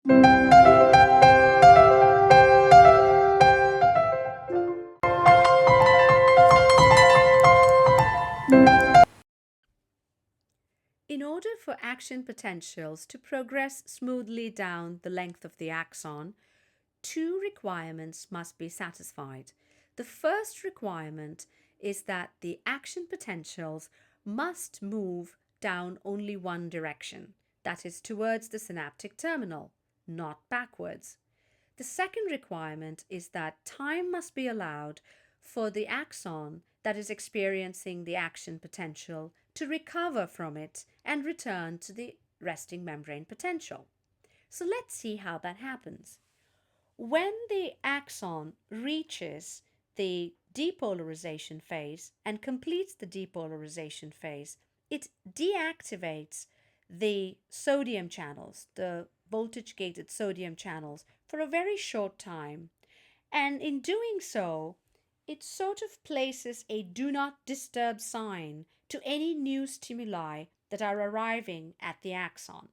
In order for action potentials to progress smoothly down the length of the axon, two requirements must be satisfied. The first requirement is that the action potentials must move down only one direction, that is, towards the synaptic terminal, not backwards. The second requirement is that time must be allowed for the axon that is experiencing the action potential to recover from it and return to the resting membrane potential. So let's see how that happens. When the axon reaches the depolarization phase and completes the depolarization phase, it deactivates the sodium channels, the voltage gated sodium channels, for a very short time. And in doing so, it sort of places a do not disturb sign to any new stimuli that are arriving at the axon.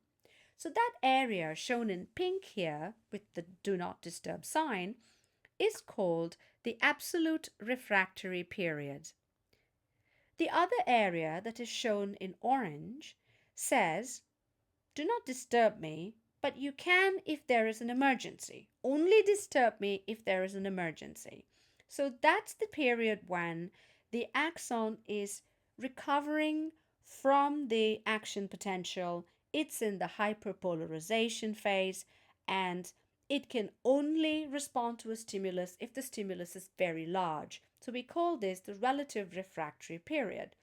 So that area shown in pink here with the do not disturb sign is called the absolute refractory period. The other area that is shown in orange says, do not disturb me, but you can if there is an emergency. Only disturb me if there is an emergency. So that's the period when the axon is recovering from the action potential. It's in the hyperpolarization phase, and it can only respond to a stimulus if the stimulus is very large. So we call this the relative refractory period.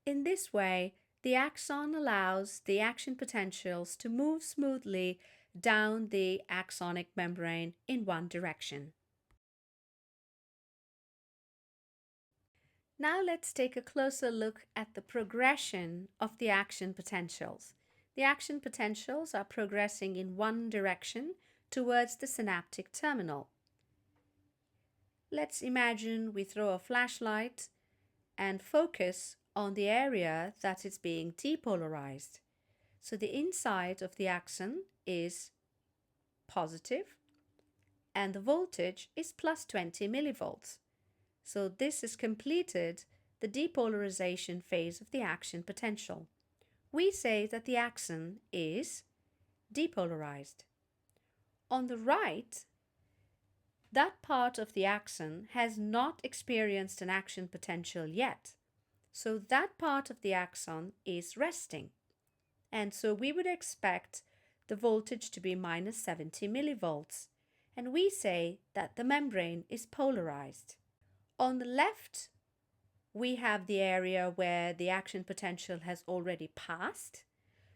In this way, the axon allows the action potentials to move smoothly down the axonic membrane in one direction. Now let's take a closer look at the progression of the action potentials. The action potentials are progressing in one direction towards the synaptic terminal. Let's imagine we throw a flashlight and focus on the area that is being depolarized. So the inside of the axon is positive and the voltage is plus 20 millivolts. So this has completed the depolarization phase of the action potential. We say that the axon is depolarized. On the right, that part of the axon has not experienced an action potential yet. So that part of the axon is resting. And so we would expect the voltage to be minus 70 millivolts. And we say that the membrane is polarized. On the left, we have the area where the action potential has already passed.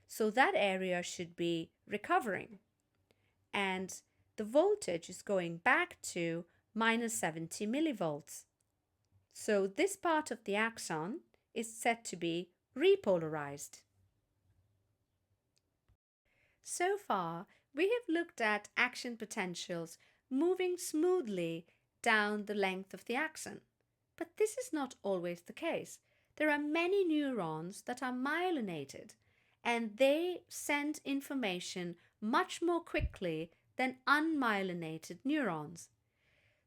So that area should be recovering. And the voltage is going back to minus 70 millivolts. So this part of the axon is said to be repolarized. So far, we have looked at action potentials moving smoothly down the length of the axon. But this is not always the case. There are many neurons that are myelinated, and they send information much more quickly than unmyelinated neurons.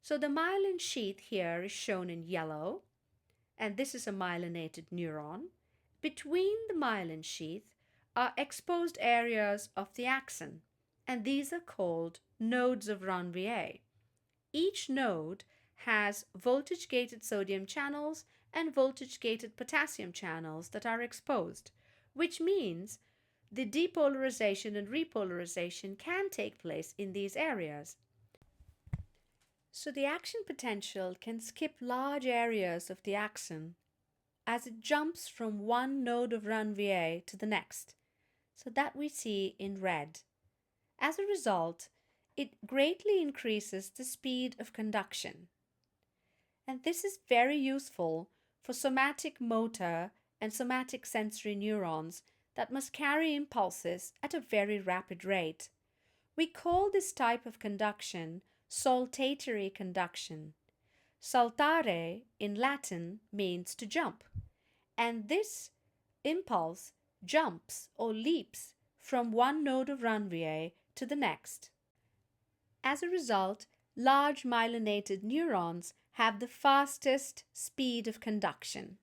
So the myelin sheath here is shown in yellow, and this is a myelinated neuron. Between the myelin sheath are exposed areas of the axon, and these are called nodes of Ranvier. Each node has voltage-gated sodium channels and voltage-gated potassium channels that are exposed, which means the depolarization and repolarization can take place in these areas. So the action potential can skip large areas of the axon as it jumps from one node of Ranvier to the next, so that we see in red. As a result, it greatly increases the speed of conduction. And this is very useful for somatic motor and somatic sensory neurons that must carry impulses at a very rapid rate. We call this type of conduction saltatory conduction. Saltare in Latin means to jump, and this impulse jumps or leaps from one node of Ranvier to the next. As a result, large myelinated neurons have the fastest speed of conduction.